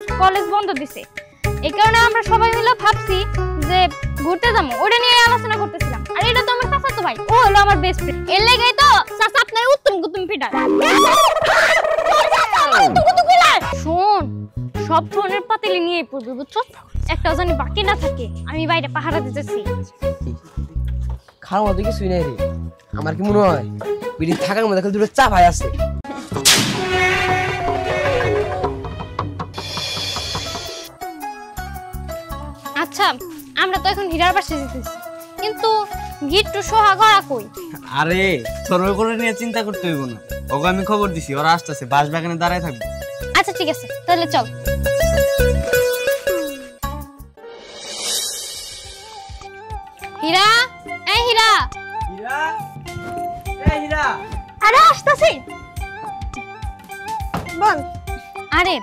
College বন্ধ দিছে, এই কারণে আমরা সবাই মিলে ভাবছি যে ঘুরতে যাবো, ওটা নিয়ে আলোচনা করতেছিলাম। আর এটা তো আমার চাচাতো ভাই, ও হলো আমার বেস্ট ফ্রেন্ড, এর লেগেই তো চাচা আপনার উত্তম কুতুম ফিটার। শোন, সব ফোনের পাতিলি নিয়ে পড়বি, বুঝছো? একটাও জানি বাকি না থাকে। আমি বাইরে পাহারা দিতেছি। খাওয়ার মতো কিছুই নাই রে। আমার কি মনে হয় বিড়ি থাকার মধ্যে খালি দুটো চা ভাই আছে। আচ্ছা, আমরা তো এখন হীরার পাশে যেতেছি, কিন্তু গিট্টু সোহাগরা কই? আরে তোর ওই করে নিয়ে চিন্তা করতে হইব না, ওকে আমি খবর দিছি, ওরা আসতেছে, বাসবাগানে দাঁড়ায় থাকবে। আচ্ছা ঠিক আছে, তাহলে চল। হীরা, এই হীরা। হীরা, এই হীরা। আরে আসতেছি। বল। আরে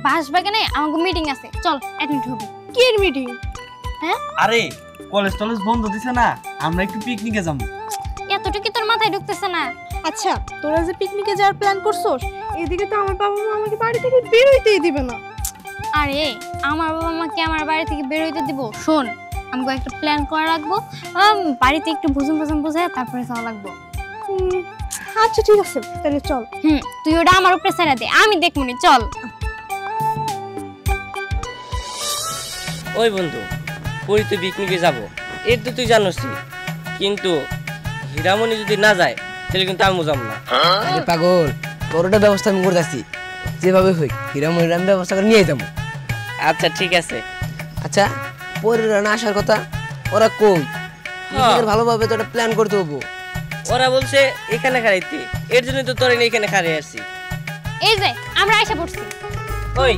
বাসবাগানে আমাকে মিটিং আছে, চল অ্যাটেন্ড হবি। কি এর মিটিং? হ্যাঁ? আরে কলেজ টলেজ বন্ধ দিছে না, আমরা একটু পিকনিকে যাবো। এতটুকু কি তোর মাথায় ঢুকতেছে না? আচ্ছা, তোরা যে পিকনিকে যাওয়ার প্ল্যান করছস, এদিকে তো আমার বাবা মা আমাকে বাড়ি থেকে বের হইতেই দিবে না। আরে আমার বাবা মাকে আমার বাড়ি থেকে বের হইতে দিব? শোন, আমাকে একটা প্ল্যান করা লাগবো, বাড়িতে একটু বুঝুম বুঝায় তারপরে যাওয়া লাগবো। আচ্ছা ঠিক আছে, তাহলে চল। তুই ওটা আমার উপরে ছেড়ে দে, আমি দেখমুনি, চল। ওই বন্ধু, কই তুই পিকনিকে যাব, এর তো তুই জানোসই, কিন্তু হীরামণি যদি না যায় তাহলে কিন্তু আমিও যাব না। আরে পাগল, তোর ওটা ব্যবস্থা আমি করতেছি, যেভাবে হই হীরামণির আমি ব্যবস্থা করে নিয়ে যাবো। আচ্ছা ঠিক আছে। আচ্ছা, পরের না আসার কথা, ওরা কই? ভালোভাবে তো একটা প্ল্যান করতে হবো। ওরা বলছে এখানে খাড়াইতে, এর জন্য তো তোর এখানে খাড়াই আসছি। এই যে আমরা এসে পড়ছি। ওই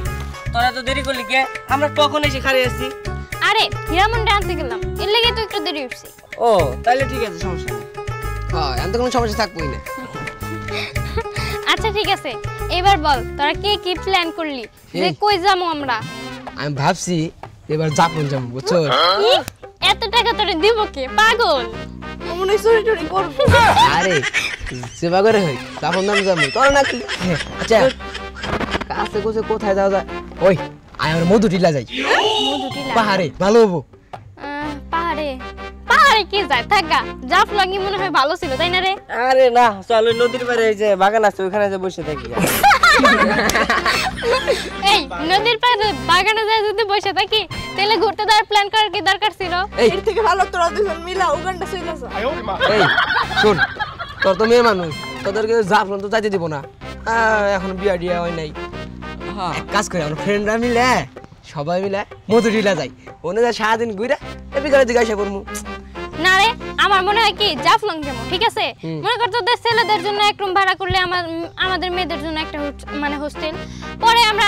তোরা তো দেরি করলি কে? আমরা কখন এসে খাড়াই আসছি? আরে হীরামণিটা আনতে গেলাম, এর লেগে তো একটু দেরি হচ্ছে। ও তাহলে ঠিক আছে, সমস্যা নেই। হ্যাঁ, এত কোনো সমস্যা থাকবোই না। আচ্ছা ঠিক আছে, এবার বল তোরা কে কি প্ল্যান করলি, যে কই যাবো আমরা? আমি ভাবছি এবার জাপান যাবো, বুঝছো? কি? এত টাকা তোরে দিব কে, পাগল? মনে চুরি টুরি করবো। আরে সেবা করে হই জাপান নাম যাবো, তোর না কি? আচ্ছা, কাছে কোথায় কোথায় যাওয়া যায়? ওই আয় আমরা মধু টিলা যাই। মধুটিলা? পাহাড়ে ভালো হবো। পাহাড়ে? পাহাড়ে কে যায়? থাকা জাফলং মনে হয় ভালো ছিল, তাই না রে? আরে না, চল ওই নদীর পাড়ে এই যে বাগান আছে, ওখানে যে বসে থাকি। এই নদীর পাড়ে বাগানে যায় যদি বসে থাকি, তাহলে ঘুরতে যাওয়ার প্ল্যান করার কি দরকার ছিল? এর থেকে ভালো তোরা দুজন মিলা উগান্ডা চলে যা। এই শোন, তোর তো মেয়ে মানুষ, তোদেরকে জাফলং তো যাইতে দিব না। এখন বিয়া ডিয়া হয় নাই। এক কাজ করে আমরা ফ্রেন্ডরা মিলে সবাই মিলে মধু টিলা যাই, ওনে যা সারাদিন ঘুরে বিকালের দিকে এসে পড়বো। না রে, আমার মনে হয় কি জাফলং যাবো, ঠিক আছে? মনে কর তোদের ছেলেদের জন্য এক রুম ভাড়া করলে, আমাদের মেয়েদের জন্য একটা মানে হোস্টেল, পরে আমরা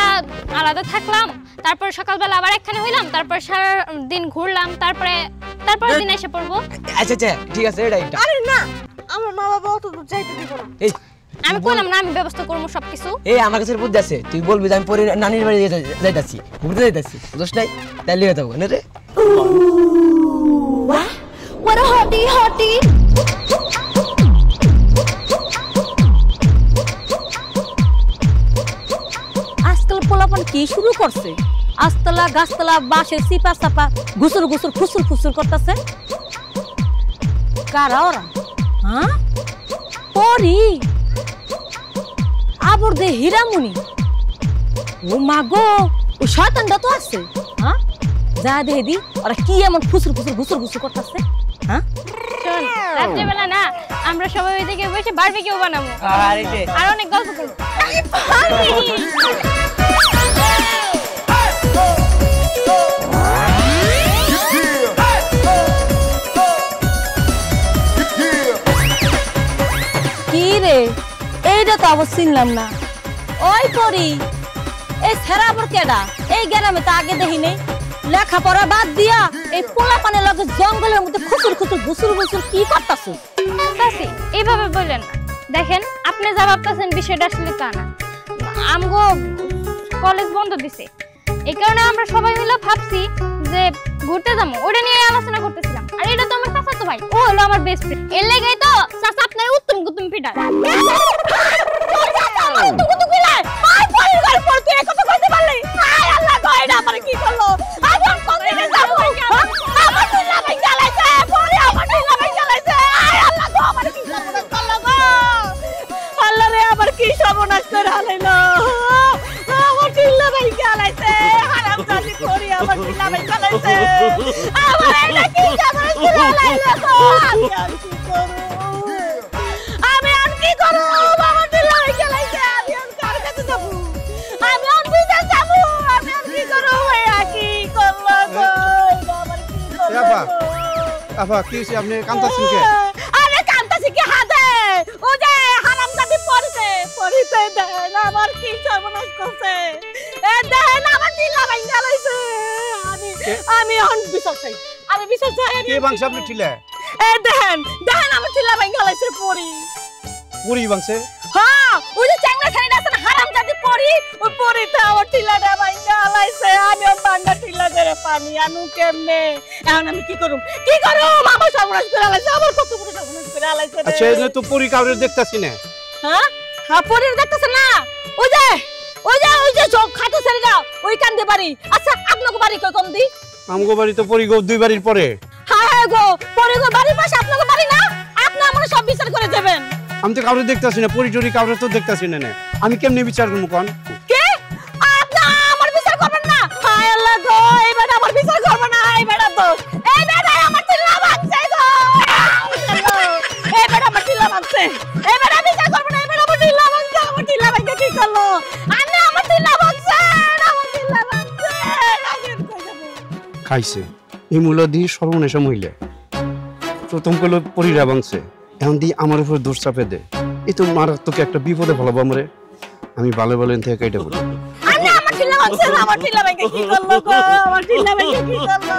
আলাদা থাকলাম, তারপর সকালবেলা আবার একখানে হইলাম, তারপর সারা দিন ঘুরলাম, তারপরে দিন এসে পড়বো। আচ্ছা আচ্ছা ঠিক আছে, এটাই একটা। আরে না, আমার মা বাবা অত দূর যাইতে দিব না। এই আমি কইলাম না, আমি ব্যবস্থা করবো সবকিছু। এই আমার কাছে বুদ্ধি আছে, তুই বলবি যে আমি পরে নানির বাড়ি যাইতাছি, ঘুরতে যাইতাছি, দোষ নাই, তাহলে হয়ে যাবো না রে। What a hottie hottie. আজকাল পোলাপান কি শুরু করছে? আস্তলা গাছতলা বাঁশের চিপা চাপা গুসুর গুসুর ফুসুর ফুসুর করতেছে। কারা ওরা? হ্যাঁ, পরি আবর দে হীরামণি। ও মা গো, ও শয়তানটা তো আছে। হ্যাঁ, যা দেখে দি ওরা কি এমন ফুসুর ফুসুর গুসুর গুসুর করতেছে। হ্যাঁ শোন, রাত্রেবেলা না আমরা সবাই ওইদিকে বসে বারবিকিউ বানাবো, আর অনেক গল্প করবো। কি রে, এইটা তো আবার চিনলাম না। ওই পরি, এই ছেড়া আবার কেডা? এই গ্রামে তো আগে দেখি নেই। লেখাপড়া বাদ দিয়া এই পোলাপানের লগে জঙ্গলের মধ্যে খুচুর খুচুর ঘুসুর ঘুসুর কি করতাছো? চাচি, এইভাবে বললেন না। দেখেন, আপনি যা ভাবতেছেন বিষয়টা আসলে তা না। আমগো কলেজ বন্ধ দিছে, এই কারণে আমরা সবাই মিলে ভাবছি যে ঘুরতে যাবো, ওটা নিয়ে আলোচনা করতেছিলাম। আর এটা তো আমার চাচাতো ভাই, ও হলো আমার বেস্ট ফ্রেন্ড, এর লেগেই তো চাচা আপনার উত্তম কুতুম ফিটার। তুই কথা কইতে পারলি? পরি আমার টিলা ভাই গলাইছে আমার এটা কি কামড় টিলা লাইলো তো আমি আর কি করব আমার টিলা ভাই গলাইছে আমি আর কার কাছে যাব আমি আর বিচার যাব আমি আর কি করব ভাইয়া কি করলো গো আমার কি করলো আপা কি হইছে আপনি কাঁদতাছেন কে আরে কাঁদতাছি কি হাতে ও যে হারামজাদি পরিতে দেন আমার কি সর্বনাশ করছে এ দেন আমার টিলা ভাঙা লাইছে আমি অন বিচার চাই আমি বিচার চাই কে বাংশে আপনি ঠিলা এ দেন আমার টিলা ভাঙা লাইছে পুরি বাংশে হ্যাঁ ওই যে চ্যাংড়া ছেড়ে আছে না হারামজাদি ওই পরিতে আমার টিলাটা ভাঙা লাইছে আমি ওর বান্ডা টিলা ধরে পানি আনু কেমনে এখন আমি কি করব আমার সর্বনাশ করে লাইছে আমার কত বড় সর্বনাশ করে লাইছে আচ্ছা এই তো পুরি কাউরে দেখতাছি না হ্যাঁ পরির দেখতেছ না ওই যে সব খাটো ছেড়ে দাও ওই কান্দে বাড়ি আচ্ছা আপনাকে বাড়ি কই কম দি আমগো বাড়ি তো পরি গো দুই বাড়ির পরে হ্যাঁ গো পরি গো বাড়ির পাশে আপনাকে বাড়ি না আপনি আমার সব বিচার করে দেবেন আমি তো কাউরে দেখতাছি না পরি টরি কাউরে তো দেখতাছি না আমি কেমনে বিচার করব কোন কে আপনি আমার বিচার করবেন না হায় আল্লাহ গো এবার আমার বিচার করব না এবার তো এবার আমার টিলা ভাঙছে গো এবার আমার টিলা ভাঙছে এবার আমি বিচার করব না এবার আমার টিলা ভাঙছে কি করলো আনে আমার টিলা ভাঙছে খাইছে এই মূলা দিয়ে সর্বনেশা মহিলা প্রথম কইলো পরিরা বাংছে এখন দিয়ে আমার উপর দোষ চাপে দে এই তো মারাত্মক একটা বিপদে ফেলাবো আমরে আমি ভালো ভালো থেকে কেটে বলি আনে আমার টিলা ভাঙছে আমার টিলা ভাঙছে কি করলো গো আমার টিলা ভাঙছে কি করলো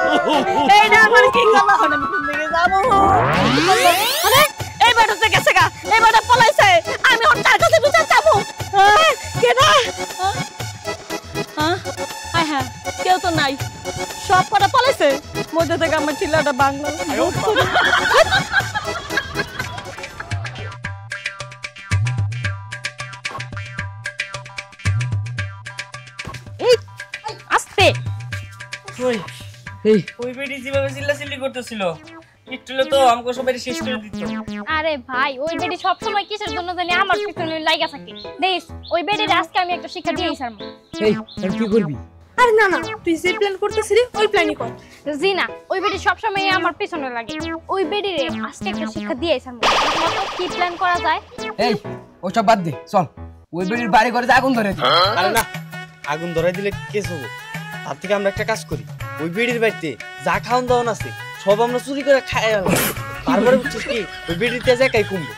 এইটা আমার কি করলো আমি কোন দিকে যাব আরে এই বেটা থেকে গেছে গা এই বেটা পলাইছে আমি ওর তার কাছে বিচার যাব কেডা আয় হ্যাঁ কেউ তো নাই সব কটা পলাইছে মধ্যে থেকে আমার টিলাটা বাংলা এই আস্তে ওই বেটি যেভাবে চিল্লাচিল্লি করতেছিল একটু তো আমাকে সবাই শেষ করে দিত আরে ভাই ওই বেডি সব সময় কিসের জন্য জানি আমার পিছনে লাগা থাকে দেখ ওই বেডির আজকে আমি একটা শিক্ষা দিয়েই ছাড়ব এই তুই কি করবি আরে না তুই যে প্ল্যান করতেছিলি ওই প্ল্যানই কর জি না ওই বেডি সব সময় আমার পিছনে লাগে ওই বেডিরে আজকে একটা শিক্ষা দিয়েই ছাড়ব কি প্ল্যান করা যায় এই ওসব বাদ দে চল ওই বেডির বাড়ি করে আগুন ধরে দে আরে না আগুন ধরাই দিলে কেস হবে তার থেকে আমরা একটা কাজ করি ওই বেড়ির বাড়িতে যা খাওয়ান দাওয়ান আছে সব আমরা চুরি করে খাই তারপরে বুঝছিস কি ওই বেড়িতে যে একাই কমবে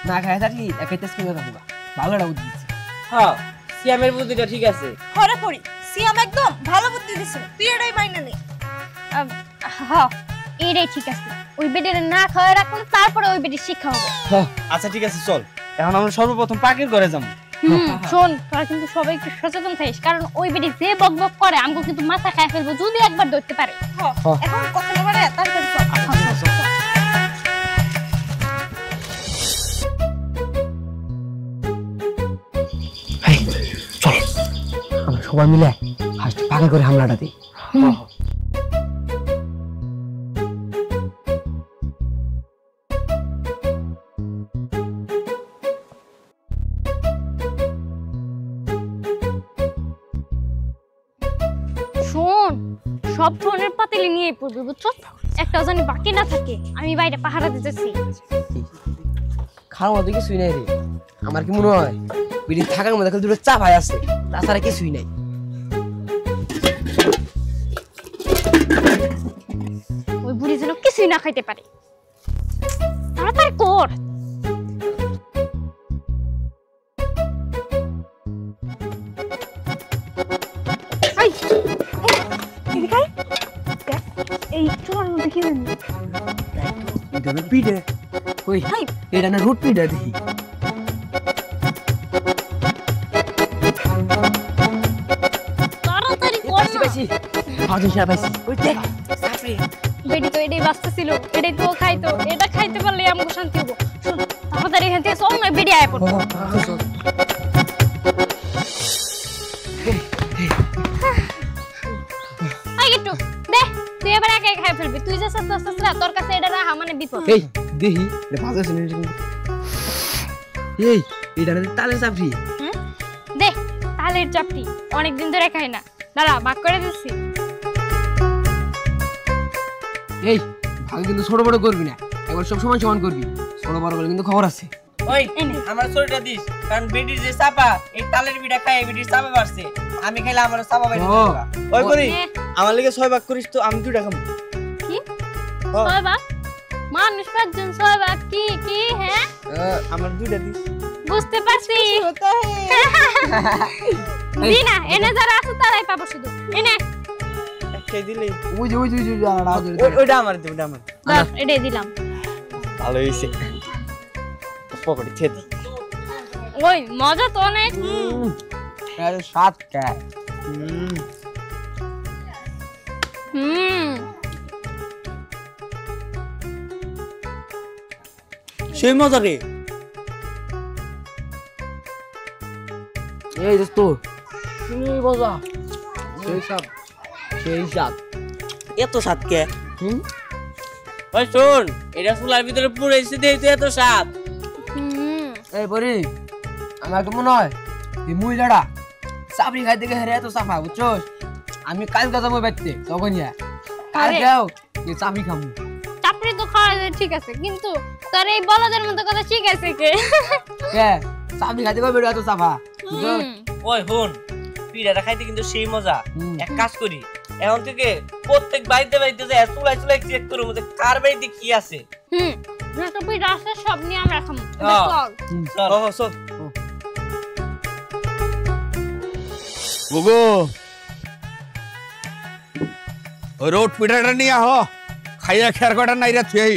না খায় থাকি একাই তেজ কিনে রাখবো ভালো একটা বুদ্ধি দিচ্ছে হ্যাঁ সিয়ামের বুদ্ধিটা ঠিক আছে হরে পড়ি সিয়াম একদম ভালো বুদ্ধি দিছে তুই এটাই মাইনা নে হ্যাঁ এটাই ঠিক আছে ওই বেডিরে না খাওয়া রাখুন তারপরে ওই বেডির শিক্ষা হবে আচ্ছা ঠিক আছে চল এখন আমরা সর্বপ্রথম পাকের ঘরে যাবো শোন তোরা কিন্তু সবাই একটু সচেতন থাকিস কারণ ওই বেডি যে বকবক করে আমগো কিন্তু মাথা খায় ফেলবো যদি একবার ধরতে পারে এখন কথা না বলে তাড়াতাড়ি চল চল আমরা সবাই মিলে ফার্স্ট পাকা করে হামলাটা দিই শোন সব ধরনের পাতিলি নিয়ে পড়বি বুঝছো একটা জানি বাকি না থাকে আমি বাইরে পাহারা দিতেছি খাওয়ার মতো কিছুই নাই রে আমার কি মনে হয় বিড়ি থাকার মধ্যে খালি দুটো চা ভাই আছে তাছাড়া কিছুই নাই ওই বুড়ি যেন কিছুই না খাইতে পারে তাড়াতাড়ি কর এই চোর মধ্যে কি জানি এটা না পিঠে ওই এটা না রুট পিঠে দেখি তাড়াতাড়ি কর না পাইছি পাইছি ওই দেখ সাফরি বেডি তো এটাই বাঁচতেছিল এটাই তো খাইতো এটা খাইতে পারলে আমাকে শান্তি হবো শোন তাড়াতাড়ি এখান থেকে চল না বেডি আয় পড়ো আই গেটু দে তুই এবার একা খাই ফেলবি তুই যে সস্তা তোর কাছে এটা রাখা মানে বিপদ এই দেখি এটা ভালো আছে এই এটা না তালে সাফরি দে তালের চাপটি অনেকদিন ধরে খাই না দাঁড়া ভাগ করে দিচ্ছি। এই ভাগ কিন্তু ছোট বড় করবি না, একবার সব সমান সমান করবি, ছোট বড় করলে কিন্তু খবর আছে। ওই আমার শরীরটা দিস, কারণ বেডির যে চাপা এই তালের বিড়া খায় বেডির চাপা বাড়ছে, আমি খাইলে আমার চাপা বাইরে ও। ওই করি আমার লেগে 6 ভাগ করিস তো আমি 2টা খাবো। কি 6 ভাগ? মানুষ 5 জন 6 ভাগ কি কি? হ্যাঁ আমার 2টা দিস। বুঝতে পারছি। দিনা এনে যারা আছে তারাই পাবো শুধু। এনে একটাই দিলে ওই যে ওইটা আমার দে, ওইটা আমার। দাও এটাই দিলাম। ভালো হইছে। পকেটে ছেদি। ওই মজা তো অনেক। আরে 7 কা। সেই মজা রে। এই দোস্ত শুনি মজা, সেই সাপ এত স্বাদ কে? ওই শোন, এটা চুলার ভিতরে পুড়াইছে দেই তো এত স্বাদ। এই পরি আমার তো মনে হয় এই মহিলাটা চাপড়ি খাইতে গিয়ে হেরে এত চাপা, বুঝছস? আমি কালকে যাবো বাইতে, তখন কালকেও এই চাপড়ি খাবো। চাপড়ি তো খাওয়া যায় ঠিক আছে, কিন্তু তোর এই বলদের মতো কথা ঠিক আছে কে? কে চাপড়ি খাইতে গিয়ে বেরো এত চাপা, বুঝছস? ওই হুন, পিঠাটা খাইতে কিন্তু সেই মজা। এক কাজ করি, এখন থেকে প্রত্যেক বাড়িতে বাড়িতে যায় চুলাই চুলাই চেক করবো যে কার বাড়িতে কি আছে। যত পিঠা আছে সব নিয়ে আমরা খাবো। হ্যাঁ। চল চল। চল। গুগু ওই রোড পিঠাটা নিয়ে আহ, খাইয়া খেয়ার কটা নাইরা থুই।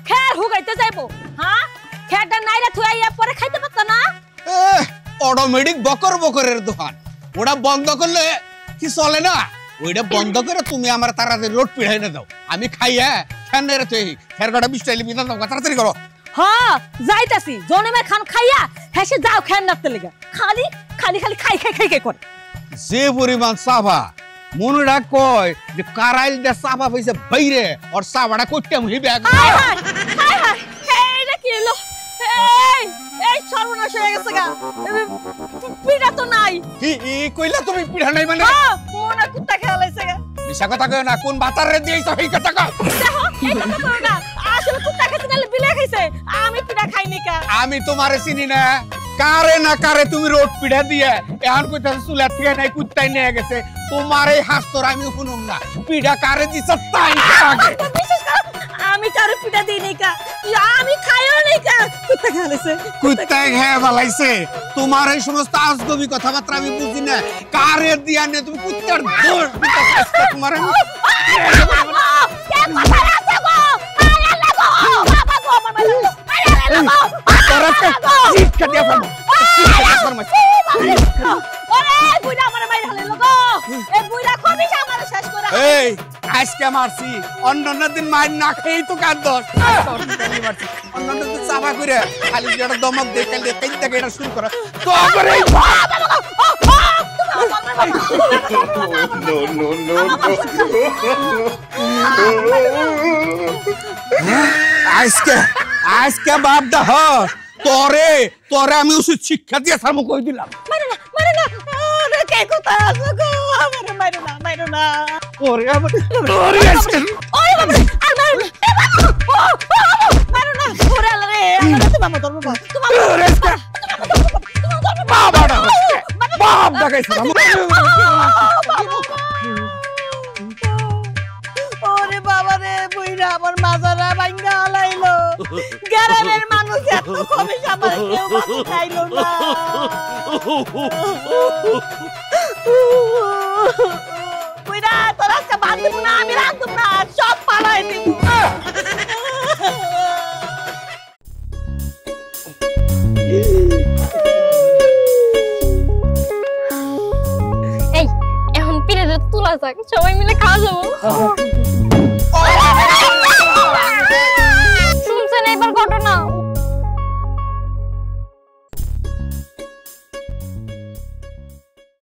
খের হুগাইতে যাইবো? হ্যাঁ খেরটা নাইরা থুইয়া পরে খাইতে পারত না? অটোমেটিক বকর বকরের দোকান, ওটা বন্ধ করলে কি চলে না? ওইটা বন্ধ করে তুমি আমার তাড়াতাড়ি রোড পিঠা এনে দাও, আমি খাইয়া খেয়ার নাইরা থুই। খেয়ার কটা 20 টাইলি বিনা দাও, তাড়াতাড়ি করো। হ্যাঁ যাইতাছি, জনমের খান খাইয়া হেসে যাও খের নাতে লেগে, খালি খালি খালি খাই খাই খাই খাই করে। যে পরিমাণ চাপা মনুরা কয় যে কারাইল দে চাপা পয়সা বাইরে আর চাপাটা করতে আমি ব্যাগ। হায় হায় হায় হায়, এইটা কি হলো? এই এই সর্বনাশ হয়ে গেছে গা, পিঠা তো নাই। কি কইলা তুমি পিঠা নাই মানে? মনে কুত্তা খেলাইছে গা। মিশা কথা কয় না, কোন বাতারে দিয়েছ এই কথা কও। দেখো এই কথা কও না, আসলে কুত্তা খেতে নালে বিলে খাইছে, আমি পিঠা খাইনি কা। আমি তোমারে চিনি না, কারে না কারে তুমি রোড পিঠা দিয়ে এখন কইতাছ চুলার থেকে নাই কুত্তাই নিয়ে গেছে। তোমার এই হাস্তর আমি শুনুম না, পিঠা কারে দিছ তাই আগে। বিশেষ করে আমি কারো পিঠা দিই নাই কা, আমি খাইও নাই কা, কুত্তা খেলাইছে। কুত্তায় খেয়ে ফেলাইছে। তোমার এই সমস্ত আজগবি কথাবার্তা আমি বুঝি না, কারে দিয়া নে তুমি কুত্তার দোষ তোমার আমি এই আজকে মারছি, অন্যান্য দিন মার না খেয়েই তো কার দোষ। অন্যান্য দিন চাপা করে খালি যেটা দমক দেখে থেকে এটা শুরু করা তো করে আজকে আজকে বাপ দা তোরে তোরে আমি উচিত শিক্ষা দিয়ে সামু কই দিলাম। মারো না আরে কে কথা আছে গো, আমারে মারো না ওরে আমার ওরে আজকে ওরে বাবা আর মারো না ওরে আল্লাহ রে আল্লাহ তোমার মত বাবা তোমার ওরে আজকে বাবাটা বাপ দেখাইছে ওরে বাবা রে বুইরা আমার মাজারা ভাঙা লাইলো, গ্রামের মানুষ এত কমে আমার কেউ খাইলো না। বুইরা তোর আজকে ভাত দিব না, আমি রাখব না, সব পালাই দিব। এই এখন পিঠা তোলা যাক, সবাই মিলে খাওয়া যাবো।